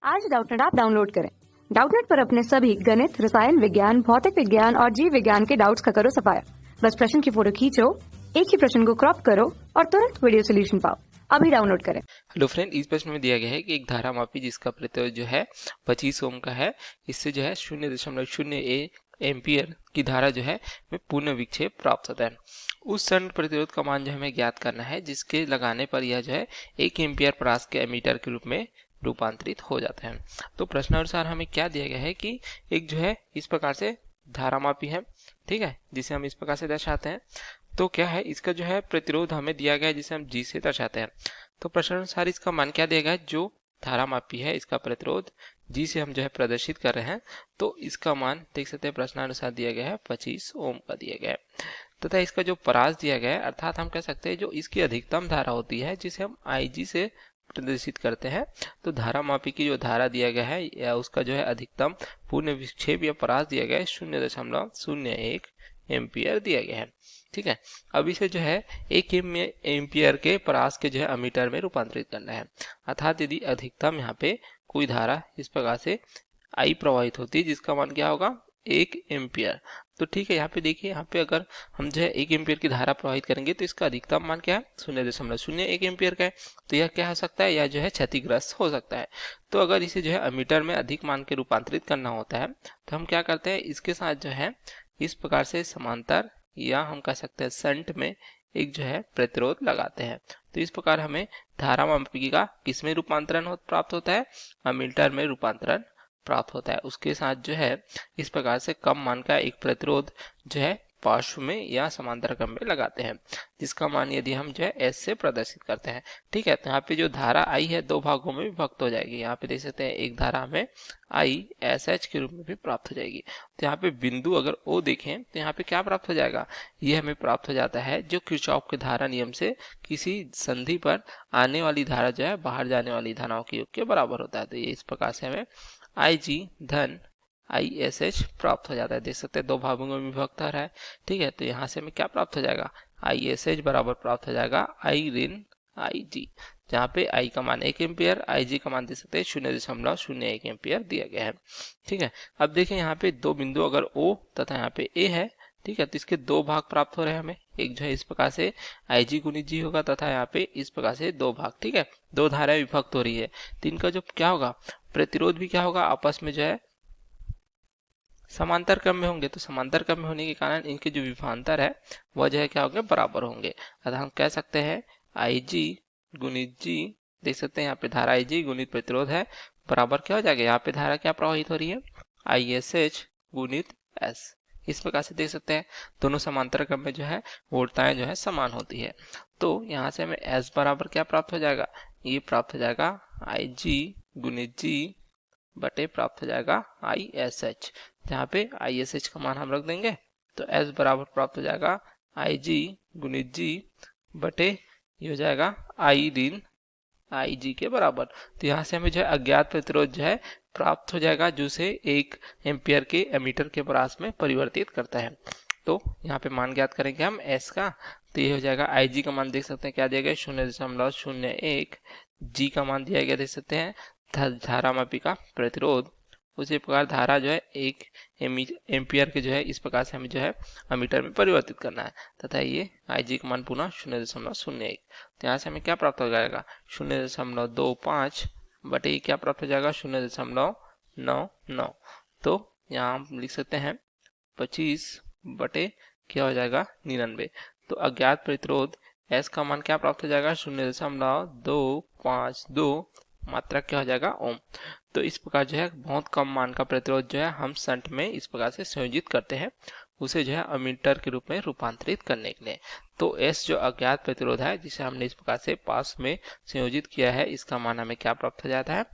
आज Doubtnut app download करें। Doubtnut पर अपने सभी गणित, रसायन विज्ञान, भौतिक विज्ञान और जीव विज्ञान के डाउट्स का करो सफाया। बस प्रश्न की फोटो खींचो, एक ही प्रश्न को क्रॉप करो और तुरंत वीडियो सोल्यूशन पाओ। अभी डाउनलोड करें। हेलो फ्रेंड, इस प्रश्न में दिया गया है कि एक धारा मापी जिसका प्रतिरोध जो है 25 ओम का है, इससे जो है 0.01 एम्पियर की धारा जो है में पूर्ण विक्षेप प्राप्त होता है। उस शंट प्रतिरोध का मान जो हमें ज्ञात करना है जिसके लगाने पर यह जो है 1 एम्पियर प्रास के एमीटर के रूप में रूपांतरित हो जाता है। तो प्रश्नानुसार हमें क्या दिया गया है कि एक जो है इस प्रकार से धारा मापी है, ठीक है, जिसे हम इस प्रकार से दर्शाते हैं। तो क्या है, इसका जो है प्रतिरोध हमें दिया गया है जिसे हम जी से दर्शाते हैं। तो प्रश्नानुसार इसका मान क्या दिया गया है, जो धारा मापी है इसका प्रतिरोध जी से हम जो है प्रदर्शित कर रहे हैं, तो इसका मान देख सकते हैं प्रश्नानुसार दिया गया है 25 ओम का दिया गया है। तथा इसका जो परास दिया गया है, अर्थात हम कह सकते हैं जो इसकी अधिकतम धारा होती है जिसे हम IG से प्रदर्शित करते हैं, तो धारा मापी की जो धारा दिया गया है या उसका जो है अधिकतम पूर्ण विक्षेप या परास दिया गया है 0.01 एम्पियर दिया गया है। ठीक है, अब इसे जो है 1 एम्पियर के परास के जो है अमीटर में रूपांतरित करना है। अर्थात यदि अधिकतम यहाँ पे कोई धारा इस प्रकार से आई प्रवाहित होती है जिसका मान क्या होगा 1 एम्पियर, तो ठीक है, यहाँ पे देखिए, यहाँ पे अगर हम जो है 1 एम्पियर की धारा प्रवाहित करेंगे तो इसका अधिकतम मान क्या है 0.01 एम्पियर का है। तो यह क्या हो सकता है, यह जो है क्षतिग्रस्त हो सकता है। तो अगर इसे जो है अमीटर में अधिक मान के रूपांतरित करना होता है तो हम क्या करते हैं, इसके साथ जो है इस प्रकार से समांतर या हम कह सकते हैं शंट में एक जो है प्रतिरोध लगाते हैं। तो इस प्रकार हमें धारा मापी का किसमें रूपांतरण प्राप्त होता है, अमीटर में रूपांतरण प्राप्त होता है। उसके साथ जो है इस प्रकार से कम मान का एक प्रतिरोध जो है पार्श्व में या समांतर क्रम में लगाते हैं, जिसका मान यदि हम जो है एस से प्रदर्शित करते हैं। ठीक है, तो यहाँ पे जो धारा आई है दो भागों में विभक्त हो जाएगी। यहाँ पे देख सकते हैं एक धारा हमें आई एस एच के रूप में भी प्राप्त हो जाएगी। तो यहाँ पे बिंदु अगर ओ देखें तो यहाँ पे क्या प्राप्त हो जाएगा, ये हमें प्राप्त हो जाता है जो किरचॉफ के धारा नियम से किसी संधि पर आने वाली धारा जो है बाहर जाने वाली धाराओं के योग के बराबर होता है। तो ये इस प्रकार से हमें IG धन ISH प्राप्त हो जाता है। देख सकते हैं दो भागों में विभक्त है। ठीक है, तो यहाँ से हमें क्या प्राप्त हो जाएगा, ISH बराबर प्राप्त हो जाएगा I ऋण IG, जहाँ पे I का मान 1 एम्पियर, IG का मान दे सकते हैं 0.01 एम्पियर दिया गया है। ठीक है, अब देखें यहाँ पे दो बिंदु अगर O तथा यहाँ पे A है, ठीक है, तो इसके दो भाग प्राप्त हो रहे हैं हमें। एक जो है इस प्रकार से IG गुणित G होगा तथा यहाँ पे इस प्रकार से दो भाग। ठीक है, दो धाराएं विभक्त हो रही है, तो इनका जो क्या होगा प्रतिरोध भी क्या होगा, आपस में जो है समांतर क्रम में होंगे। तो समांतर क्रम में होने के कारण इनके जो विभवांतर है वह जो है क्या होंगे, बराबर होंगे। अतः हम कह सकते हैं IG गुणित G, देख सकते हैं यहाँ पे धारा IG गुणित प्रतिरोध है, बराबर क्या हो जाएगा, यहाँ पे धारा क्या प्रवाहित हो रही है ISH गुणित S। इस प्रकार से देख सकते हैं दोनों समांतर क्रम में जो है वोल्टताएं जो है समान होती है। तो यहाँ से हमें S बराबर क्या प्राप्त हो जाएगा, ये प्राप्त हो जाएगा IG गुणित G बटे प्राप्त हो जाएगा ISH, जहाँ पे ISH का मान हम रख देंगे। तो S बराबर प्राप्त हो जाएगा IG गुणित G बटे ये हो जाएगा I ऋण IG के बराबर। तो यहाँ से हमें जो है अज्ञात प्रतिरोध जो है प्राप्त हो जाएगा, जो से 1 एम्पियर के एमीटर के परास में परिवर्तित करता है। तो यहाँ पे मान ज्ञात करेंगे हम S का, तो ये हो जाएगा IG का मान देख सकते हैं क्या दिया गया 0.01, G का मान दिया गया देख सकते हैं धारा मापी का प्रतिरोध। उसी प्रकार धारा जो है 1 एम्पियर के जो है इस प्रकार से हमें जो है अमीटर में परिवर्तित करना है, तथा ये IG का मान पुनः 0.01। तो यहाँ से हमें क्या प्राप्त हो जाएगा 0.25 बटे क्या प्राप्त हो जाएगा 0.99। तो यहाँ हम लिख सकते हैं 25 बटे क्या हो जाएगा 99। तो अज्ञात प्रतिरोध S का मान क्या प्राप्त हो जाएगा 0.252 मात्रा क्या हो जाएगा ओम। तो इस प्रकार जो है बहुत कम मान का प्रतिरोध जो है हम शंट में इस प्रकार से संयोजित करते हैं, उसे जो है अमीटर के रूप में रूपांतरित करने के लिए। तो S जो अज्ञात प्रतिरोध है जिसे हमने इस प्रकार से पास में संयोजित किया है, इसका मान हमें क्या प्राप्त हो जाता है,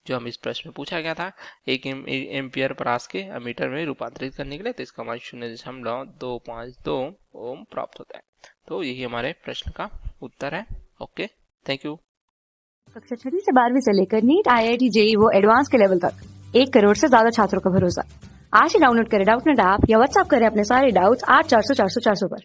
जो हम इस प्रश्न में पूछा गया था 1 एम्पियर परास के अमीटर में रूपांतरित करने के लिए, तो इसका मान 0.252 ओम प्राप्त होता है। तो यही हमारे प्रश्न का उत्तर है। Okay, thank you. कक्षा 6 से 12वीं से लेकर नीट, IIT, JEE वो एडवांस के लेवल तक 1 करोड़ से ज्यादा छात्रों का भरोसा। आज ही डाउनलोड करें डाउटनेट ऐप या व्हाट्सएप करें अपने सारे डाउट्स 8400 400 400 पर।